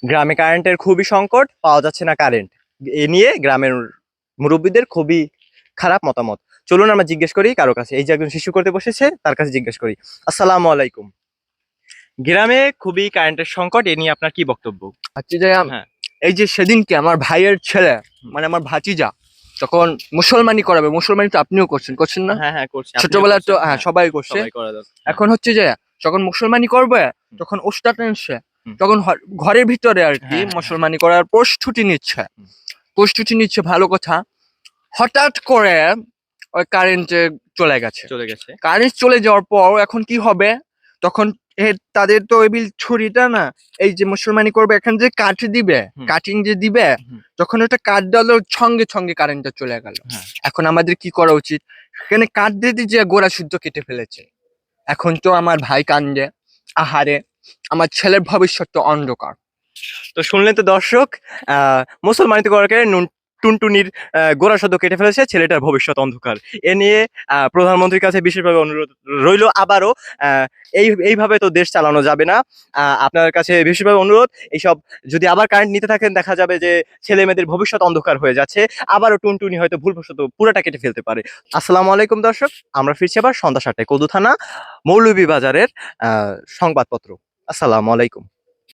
গ্রামে কারেন্টের খুবই সংকট, পাওয়া যাচ্ছে না কারেন্ট। এ নিয়ে গ্রামের মুরব্বীদের খুবই খারাপ মতামত। চলুন আমরা জিজ্ঞেস করি কারো কাছে। এই যে একজন শিশু করতে বসেছে, তার কাছে জিজ্ঞেস করি। আসসালামু আলাইকুম। গ্রামে খুবই কারেন্টের সংকট, এ নিয়ে আপনার কি বক্তব্য? আচ্ছা যে হ্যাঁ। এই যে সেদিনকে আমার ভাইয়ের ছেলে হুম। মানে আমার ভাতিজা তখন মুসলমানি করাবে, মুসলমানি তো আপনিও করছেন না? হ্যাঁ, হ্যাঁ, করছি। আপনিও ছোটবেলায় তো করছেন? হ্যাঁ হ্যাঁ, সবাই করছে। সবাই করা দরকার। হ্যাঁ। এখন হচ্ছে যে যখন মুসলমানি করবে হুম। তখন ওস্তাদ নিচ্ছে, হুম। তখন ঘরের ভিতরে আর কি হ্যাঁ, হ্যাঁ, হ্যাঁ। মুসলমানি করার প্রস্তুতি নিচ্ছে। হুম। প্রস্তুতি নিচ্ছে ভালো কথা, হঠাৎ করে ওই কারেন্টে চলে গেছে। চলে গেছে। কারেন্ট চলে যাওয়ার পর এখন কি হবে? তখন তাদের তো ওই ছুরিটা না, এই যে মুসলমানি করবে এখান যে কাঠ দিবে, হুম। কাটিং যে দিবে, হুম। যখন ওটা কাট দিলো সঙ্গে সঙ্গে কারেন্টটা চলে গেল। হ্যাঁ। এখন আমাদের কি করা উচিত? এখানে কাঠ দিয়ে যে গোড়া শুদ্ধ কেটে ফেলেছে। এখন তো আমার ভাই কান্দে, আহারে আমার ছেলের ভবিষ্যৎ তো অন্ধকার। তো শুনলেন তো দর্শক, মুসলমানিতে করার কারণে টুনটুনির গোড়া সদ্য কেটে ফেলেছে, ছেলেটার ভবিষ্যৎ অন্ধকার। এ নিয়ে প্রধানমন্ত্রীর কাছে বিশেষভাবে অনুরোধ রইল আবারও। এইভাবে তো দেশ চালানো যাবে না। আপনার কাছে বিশেষভাবে অনুরোধ, এইসব যদি আবার কারেন্ট নিতে থাকেন, দেখা যাবে যে ছেলে মেয়েদের ভবিষ্যৎ অন্ধকার হয়ে যাচ্ছে। আবারও টুনটুনি হয়তো ভুলবশত পুরাটা কেটে ফেলতে পারে। আসসালামু আলাইকুম দর্শক, আমরা ফিরছি আবার সন্ধ্যা ৭টায় কদু থানা মৌলভীবাজারের সংবাদপত্র। আসসালামু আলাইকুম।